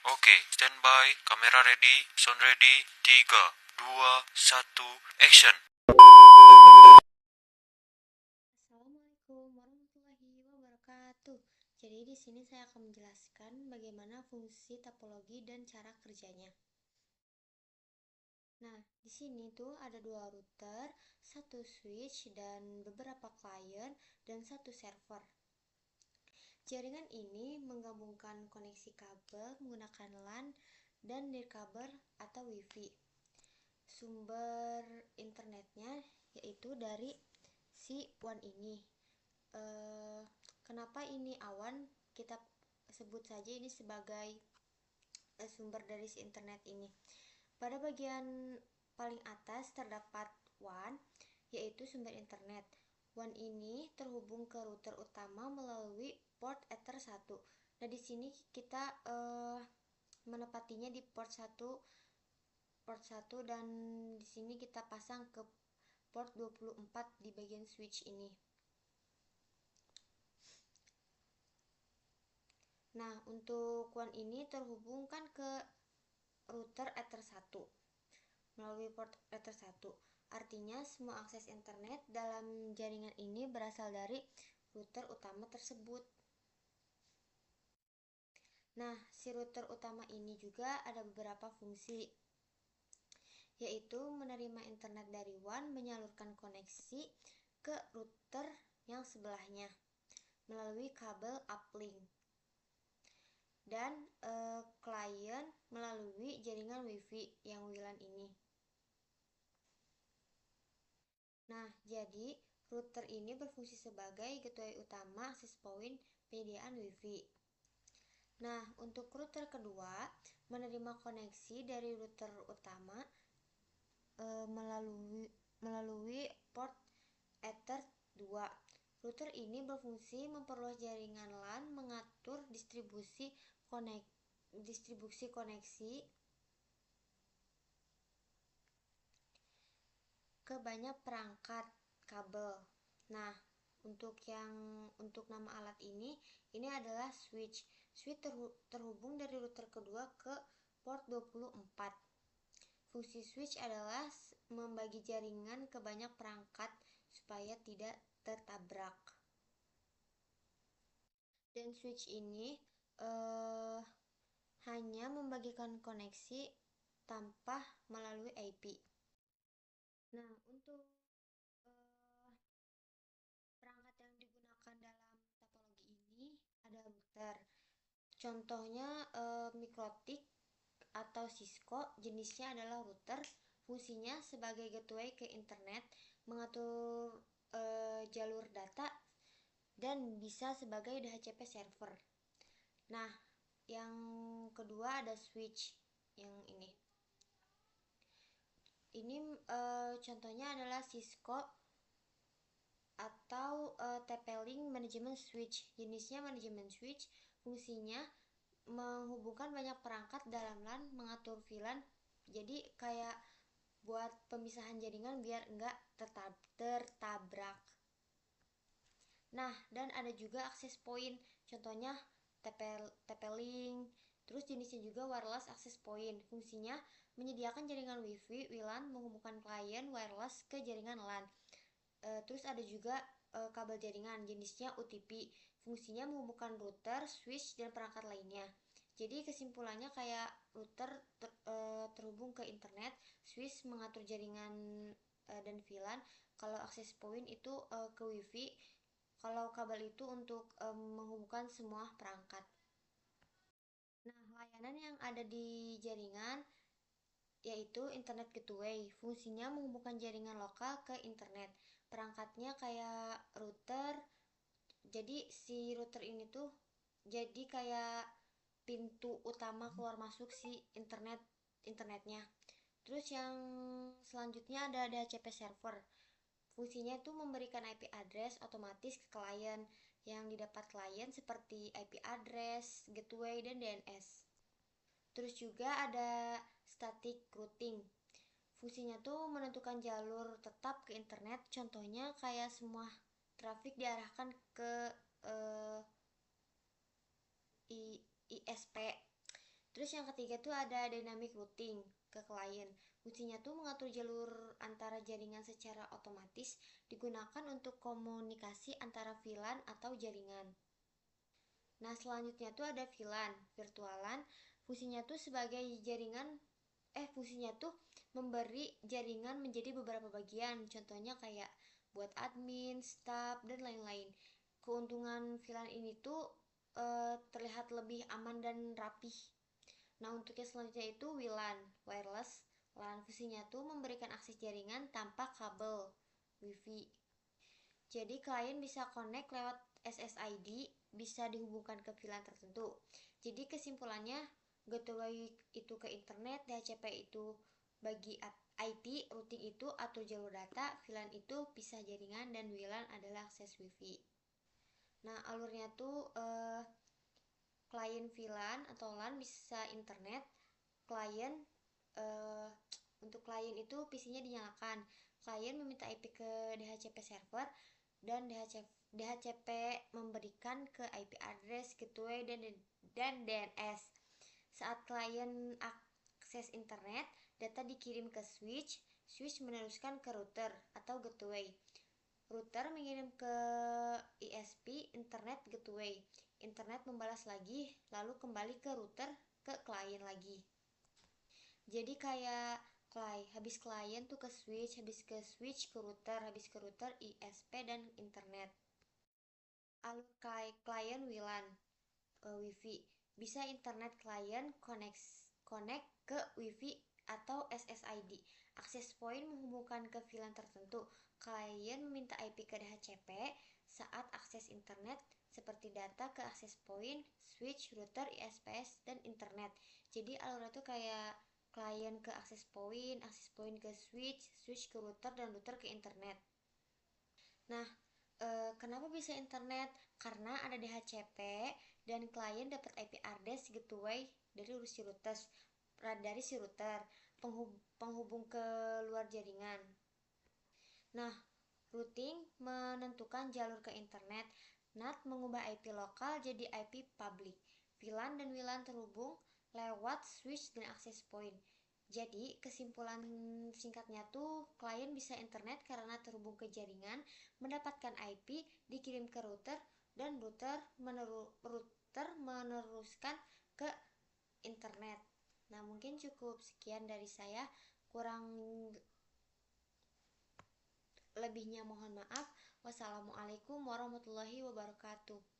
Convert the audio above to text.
Oke, standby, kamera ready, sound ready, 3, 2, 1, action. Assalamualaikum warahmatullahi wabarakatuh. Jadi di sini saya akan menjelaskan bagaimana fungsi topologi dan cara kerjanya. Nah, di sini tuh ada dua router, satu switch dan beberapa client dan satu server. Jaringan ini menggabungkan koneksi kabel menggunakan LAN dan nirkabel atau WiFi. Sumber internetnya yaitu dari si WAN ini. eh, Kenapa ini awan, kita sebut saja ini sebagai sumber dari si internet ini. Pada bagian paling atas terdapat WAN, yaitu sumber internet. WAN ini terhubung ke router utama melalui port Ether 1. Nah, di sini kita menepatinya di port 1 dan di sini kita pasang ke port 24 di bagian switch ini. Nah, untuk WAN ini terhubungkan ke router Ether 1 melalui port Ether 1. Artinya semua akses internet dalam jaringan ini berasal dari router utama tersebut. Nah, si router utama ini juga ada beberapa fungsi, yaitu menerima internet dari WAN, menyalurkan koneksi ke router yang sebelahnya melalui kabel uplink, dan klien melalui jaringan WiFi yang WLAN ini. Nah, jadi router ini berfungsi sebagai gateway utama akses point penyediaan WiFi. Nah, untuk router kedua, menerima koneksi dari router utama melalui port Ether 2. Router ini berfungsi memperluas jaringan LAN, mengatur distribusi koneksi ke banyak perangkat kabel. Nah, untuk nama alat ini adalah switch. Switch terhubung dari router kedua ke port 24. Fungsi switch adalah membagi jaringan ke banyak perangkat supaya tidak tertabrak. Dan switch ini hanya membagikan koneksi tanpa melalui IP. Nah, untuk eh, perangkat yang digunakan dalam topologi ini ada router. Contohnya Mikrotik atau Cisco, jenisnya adalah router. Fungsinya sebagai gateway ke internet, mengatur jalur data, dan bisa sebagai DHCP server. Nah, yang kedua ada switch yang ini. Ini contohnya adalah Cisco atau TP-Link Management Switch. Jenisnya manajemen switch, fungsinya menghubungkan banyak perangkat dalam LAN, mengatur VLAN. Jadi kayak buat pemisahan jaringan biar enggak tertabrak. Nah, dan ada juga akses point. Contohnya TP-Link. Terus jenisnya juga wireless access point. Fungsinya menyediakan jaringan WiFi, WLAN, menghubungkan klien wireless ke jaringan LAN. Terus ada juga kabel jaringan, jenisnya UTP. Fungsinya menghubungkan router, switch, dan perangkat lainnya. Jadi kesimpulannya kayak router terhubung ke internet, switch mengatur jaringan dan VLAN. Kalau access point itu ke WiFi. Kalau kabel itu untuk menghubungkan semua perangkat. Nah, layanan yang ada di jaringan yaitu Internet Gateway. Fungsinya menghubungkan jaringan lokal ke internet. Perangkatnya kayak router. Jadi si router ini tuh jadi kayak pintu utama keluar masuk si internetnya. Terus yang selanjutnya ada DHCP server. Fungsinya itu memberikan IP address otomatis ke klien yang didapat klien seperti IP address, gateway, dan DNS. Terus juga ada static routing. Fungsinya tuh menentukan jalur tetap ke internet. Contohnya kayak semua trafik diarahkan ke ISP. Terus yang ketiga tuh ada dynamic routing ke klien. Fungsinya tuh mengatur jalur antara jaringan secara otomatis, digunakan untuk komunikasi antara VLAN atau jaringan. Nah, selanjutnya tuh ada VLAN, virtualan. Fungsinya tuh sebagai jaringan fungsinya tuh memberi jaringan menjadi beberapa bagian. Contohnya kayak buat admin, staff, dan lain-lain. Keuntungan VLAN ini tuh terlihat lebih aman dan rapih. Nah, untuk yang selanjutnya itu WLAN, wireless LAN. Fungsinya tuh memberikan akses jaringan tanpa kabel WiFi. Jadi klien bisa connect lewat SSID, bisa dihubungkan ke VLAN tertentu. Jadi kesimpulannya, gateway itu ke internet, DHCP itu bagi IP, routing itu atur jalur data, VLAN itu pisah jaringan, dan WLAN adalah akses WiFi. Nah, alurnya tuh klien VLAN atau LAN bisa internet, klien eh, untuk klien itu PC-nya dinyalakan. Klien meminta IP ke DHCP server dan DHCP memberikan ke IP address, gateway, dan DNS. Saat klien akses internet, data dikirim ke switch, switch meneruskan ke router atau gateway. Router mengirim ke ISP, internet gateway. Internet membalas lagi, lalu kembali ke router ke klien lagi. Jadi kayak habis klien tuh ke switch, habis ke switch ke router, habis ke router ISP dan internet. Alur klien WLAN, WiFi. Bisa internet klien connect ke WiFi atau SSID. Akses point menghubungkan ke VLAN tertentu. Klien meminta IP ke DHCP saat akses internet seperti data ke akses point, switch, router, ISPs, dan internet. Jadi alurnya tuh kayak klien ke akses point ke switch, switch ke router, dan router ke internet. Nah, kenapa bisa internet? Karena ada DHCP dan klien dapat IP address gateway dari si router penghubung ke luar jaringan. Nah, routing menentukan jalur ke internet. NAT mengubah IP lokal jadi IP public. VLAN dan WLAN terhubung lewat switch dan access point. Jadi, kesimpulan singkatnya tuh klien bisa internet karena terhubung ke jaringan, mendapatkan IP, dikirim ke router, dan router meneruskan ke internet. Nah, mungkin cukup sekian dari saya. Kurang lebihnya mohon maaf. Wassalamualaikum warahmatullahi wabarakatuh.